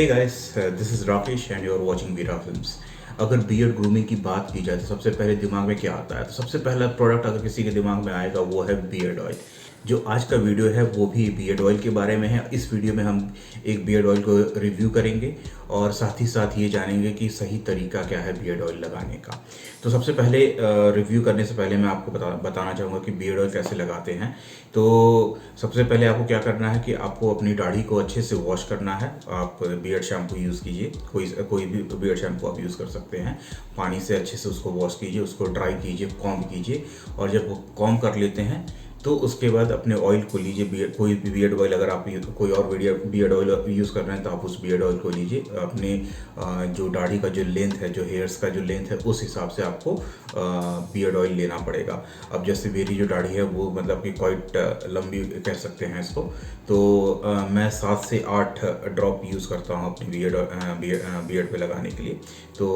Hey guys, this is Rakesh and you are watching Veera films. अगर beard grooming की बात की जाए तो सबसे पहले दिमाग में क्या आता है? तो सबसे पहला प्रोडक्ट अगर किसी के दिमाग में आएगा वो है बियर्ड ऑयल। जो आज का वीडियो है वो भी बियर्ड ऑयल के बारे में है। इस वीडियो में हम एक बियर्ड ऑयल को रिव्यू करेंगे और साथ ही साथ ये जानेंगे कि सही तरीका क्या है बियर्ड ऑयल लगाने का। तो सबसे पहले रिव्यू करने से पहले मैं आपको बताना चाहूँगा कि बियर्ड ऑयल कैसे लगाते हैं। तो सबसे पहले आपको क्या करना है कि आपको अपनी दाढ़ी को अच्छे से वॉश करना है। आप बियर्ड शैम्पू यूज़ कीजिए, कोई भी बियर्ड शैम्पू आप यूज़ कर सकते हैं। पानी से अच्छे से उसको वॉश कीजिए, उसको ड्राई कीजिए, कॉम्ब कीजिए। और जब वो कॉम्ब कर लेते हैं तो उसके बाद अपने ऑयल को लीजिए। कोई भी बियर्ड ऑयल, अगर आप कोई और बियर्ड ऑयल यूज़ कर रहे हैं तो आप उस बियर्ड ऑयल को लीजिए। अपने जो दाढ़ी का जो लेंथ है, जो हेयर्स का जो लेंथ है, उस हिसाब से आपको बियर्ड ऑयल लेना पड़ेगा। अब जैसे मेरी जो दाढ़ी है वो मतलब कि क्वाइट लंबी कह सकते हैं इसको। तो मैं 7 से 8 ड्रॉप यूज़ करता हूँ अपनी बियर्ड पे लगाने के लिए। तो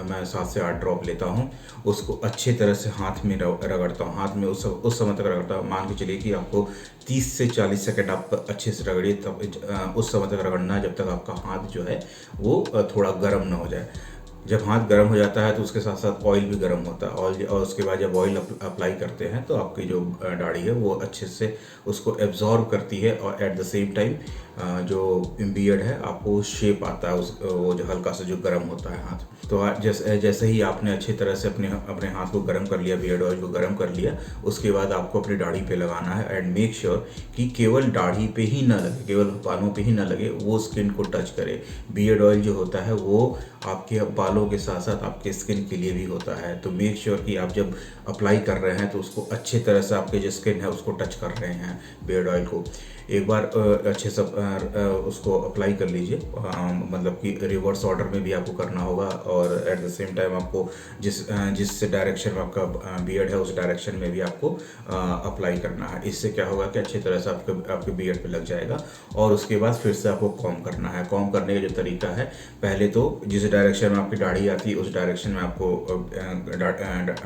मैं 7 से 8 ड्रॉप लेता हूँ, उसको अच्छे तरह से हाथ में रगड़ता हूँ। हाथ में उस समय तक रगड़ता हूँ, मान के चलिए कि आपको 30 से 40 सेकंड आप अच्छे से रगड़िए। तब उस समय तक रगड़ना है जब तक आपका हाथ जो है वो थोड़ा गर्म ना हो जाए। जब हाथ गर्म हो जाता है तो उसके साथ साथ ऑयल भी गर्म होता है। ऑयल, और उसके बाद जब ऑयल अप्लाई करते हैं तो आपकी जो दाढ़ी है वो अच्छे से उसको एब्जॉर्ब करती है। और एट द सेम टाइम जो बियर्ड है आपको शेप आता है, उस वो जो हल्का सा जो गर्म होता है हाथ। तो जैसे ही आपने अच्छी तरह से अपने हाथ को गर्म कर लिया, बियर्ड ऑयल को गर्म कर लिया, उसके बाद आपको अपनी दाढ़ी पे लगाना है। एंड मेक श्योर कि केवल दाढ़ी पे ही ना लगे, केवल बालों पे ही ना लगे, वो स्किन को टच करे। बियर्ड ऑयल जो होता है वो आपके बालों के साथ साथ आपके स्किन के लिए भी होता है। तो मेक श्योर कि आप जब अप्लाई कर रहे हैं तो उसको अच्छे तरह से आपके जो स्किन है उसको टच कर रहे हैं बियर्ड ऑयल को। एक बार अच्छे से उसको अप्लाई कर लीजिए। मतलब कि रिवर्स ऑर्डर में भी आपको करना होगा, और एट द सेम टाइम आपको जिस डायरेक्शन में आपका बियर्ड है उस डायरेक्शन में भी आपको अप्लाई करना है। इससे क्या होगा कि अच्छी तरह से आपके बियर्ड पे लग जाएगा। और उसके बाद फिर से आपको कॉम्ब करना है। कॉम्ब करने का जो तरीका है, पहले तो जिस डायरेक्शन में आपकी दाढ़ी आती है उस डायरेक्शन में आपको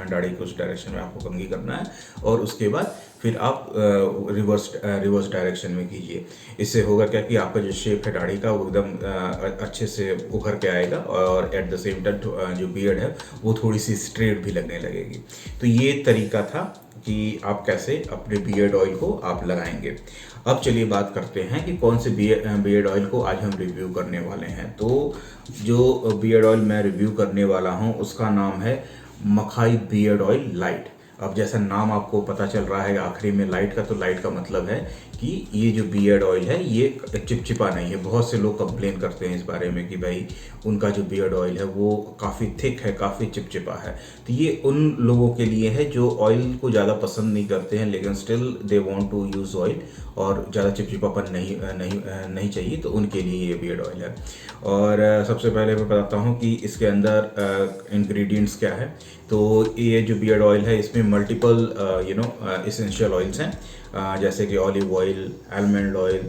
दाढ़ी के उस डायरेक्शन में आपको कंघी करना है। और उसके बाद फिर आप रिवर्स डायरेक्शन में कीजिए। इससे होगा क्या कि आपका जो शेप है दाढ़ी का वो एकदम अच्छे से उभर के आएगा, और एट द सेम टाइम जो बियर्ड है वो थोड़ी सी स्ट्रेट भी लगने लगेगी। तो ये तरीका था कि आप कैसे अपने बियर्ड ऑयल को आप लगाएंगे। अब चलिए बात करते हैं कि कौन से बियर्ड ऑयल को आज हम रिव्यू करने वाले हैं। तो जो बियर्ड ऑयल मैं रिव्यू करने वाला हूँ उसका नाम है मखाई बियर्ड ऑयल लाइट। अब जैसा नाम आपको पता चल रहा है आखिरी में लाइट का, तो लाइट का मतलब है कि ये जो बियर्ड ऑयल है ये चिपचिपा नहीं है। बहुत से लोग कंप्लेन करते हैं इस बारे में कि भाई उनका जो बियर्ड ऑयल है वो काफ़ी थिक है, काफ़ी चिपचिपा है। तो ये उन लोगों के लिए है जो ऑयल को ज़्यादा पसंद नहीं करते हैं लेकिन still they want to use oil, और ज़्यादा चिपचिपापन नहीं चाहिए, तो उनके लिए ये बियर्ड ऑयल है। और सबसे पहले मैं बताता हूँ कि इसके अंदर इंग्रेडिएंट्स क्या है। तो ये जो बियर्ड ऑयल है इसमें मल्टीपल इसेंशियल ऑयल्स हैं, जैसे कि ऑलिव ऑयल, आलमंड ऑयल,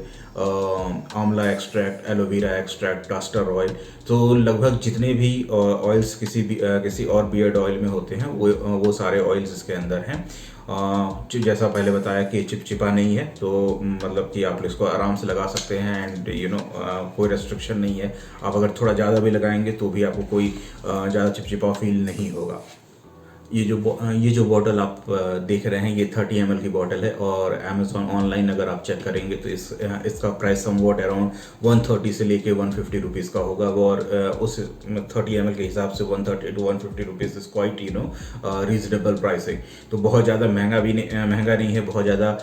आंवला extract, aloe vera extract, caster oil. तो लगभग जितने भी ऑयल्स किसी और बियर्ड ऑयल में होते हैं वो सारे ऑयल्स इसके अंदर हैं। जैसा पहले बताया कि चिपचिपा नहीं है, तो मतलब कि आप इसको आराम से लगा सकते हैं। एंड कोई रेस्ट्रिक्शन नहीं है। आप अगर थोड़ा ज़्यादा भी लगाएंगे तो भी आपको कोई ज़्यादा चिपचिपा फील नहीं होगा। ये जो बॉटल आप देख रहे हैं ये 30 ml की बॉटल है, और अमेज़ॉन ऑनलाइन अगर आप चेक करेंगे तो इसका प्राइस समवॉट अराउंड 130 से लेके 150 रुपीज़ का होगा। और उस 30 ml के हिसाब से 130 to 150 rupees is quite reasonable pricing. तो बहुत ज़्यादा महंगा नहीं है, बहुत ज़्यादा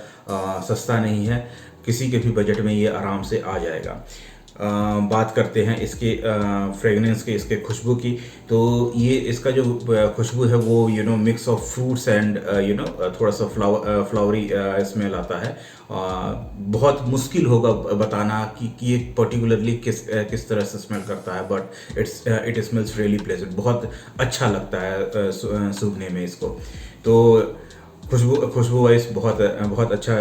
सस्ता नहीं है। किसी के भी बजट में ये आराम से आ जाएगा। बात करते हैं इसके फ्रेगनेंस के, इसके खुशबू की। तो ये इसका जो खुशबू है वो मिक्स ऑफ फ्रूट्स एंड थोड़ा सा फ्लावरी स्मेल आता है। बहुत मुश्किल होगा बताना कि ये पर्टिकुलरली किस तरह से स्मेल करता है, but it smells really pleasant. बहुत अच्छा लगता है सूंघने में इसको। तो खुशबू वाइज बहुत अच्छा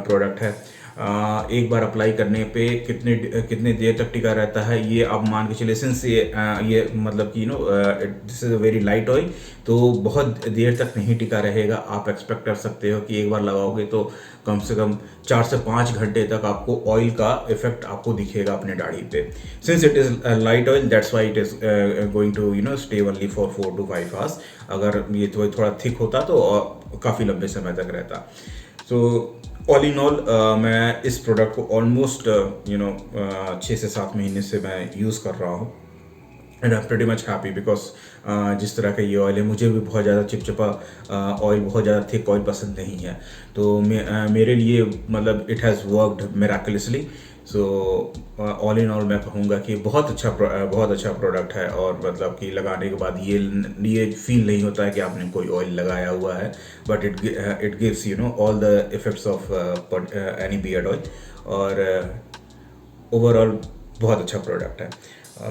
प्रोडक्ट है। एक बार अप्लाई करने पे कितने देर तक टिका रहता है, ये आप मान के चलिए। सिंस ये मतलब कि this is a very light oil, तो बहुत देर तक नहीं टिका रहेगा। आप एक्सपेक्ट कर सकते हो कि एक बार लगाओगे तो कम से कम 4 से 5 घंटे तक आपको ऑयल का इफेक्ट आपको दिखेगा अपने दाढ़ी पे। Since it is light oil, that's why it is going to stay only for 4 to 5 hours। अगर ये तो थोड़ा थिक होता तो काफ़ी लंबे समय तक रहता। सो ऑल इन ऑल मैं इस प्रोडक्ट को ऑलमोस्ट 6 से 7 महीने से मैं यूज़ कर रहा हूँ, and I am pretty much happy because जिस तरह का ये ऑयल है, मुझे भी बहुत ज़्यादा चिपचिपा ऑयल, बहुत ज़्यादा थिक ऑयल पसंद नहीं है। तो मेरे लिए मतलब it has worked miraculously. So all in all मैं कहूँगा कि बहुत अच्छा प्रोडक्ट है, और मतलब कि लगाने के बाद ये फील नहीं होता है कि आपने कोई ऑयल लगाया हुआ है, but it gives all the effects of any beard oil. और ओवरऑल बहुत अच्छा प्रोडक्ट है।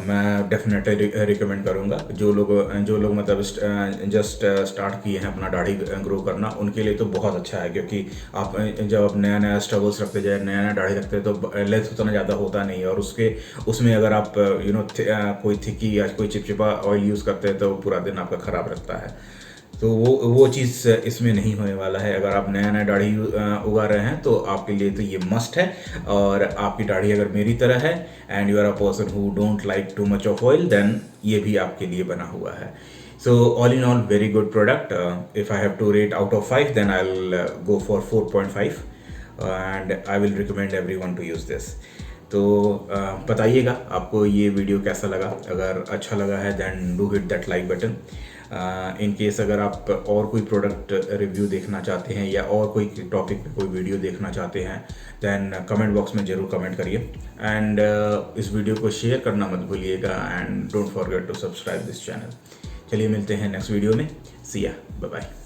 मैं डेफिनेटली रिकमेंड करूँगा जो लोग मतलब जस्ट स्टार्ट किए हैं अपना दाढ़ी ग्रो करना, उनके लिए तो बहुत अच्छा है। क्योंकि आप जब आप नया नया स्ट्रगल्स रखते जाए, नया नया दाढ़ी रखते हैं, तो लेंथ उतना ज़्यादा होता नहीं है, और उसमें अगर आप कोई थिकी या कोई चिपचिपा ऑयल यूज़ करते हैं तो पूरा दिन आपका ख़राब रहता है। तो वो चीज़ इसमें नहीं होने वाला है। अगर आप नया नया दाढ़ी उगा रहे हैं तो आपके लिए तो ये मस्ट है। और आपकी दाढ़ी अगर मेरी तरह है and you are a person who don't like too much of oil, then ये भी आपके लिए बना हुआ है। So all in all very good product. If I have to rate out of 5, then I will go for 4.5 and I will recommend everyone to use this. तो बताइएगा आपको ये वीडियो कैसा लगा। अगर अच्छा लगा है then do hit that like button. In case अगर आप और कोई प्रोडक्ट रिव्यू देखना चाहते हैं या और कोई टॉपिक पे कोई वीडियो देखना चाहते हैं, देन कमेंट बॉक्स में ज़रूर कमेंट करिए। एंड इस वीडियो को शेयर करना मत भूलिएगा, and don't forget to subscribe this channel. चलिए मिलते हैं नेक्स्ट वीडियो में। सी या, बाय बाय।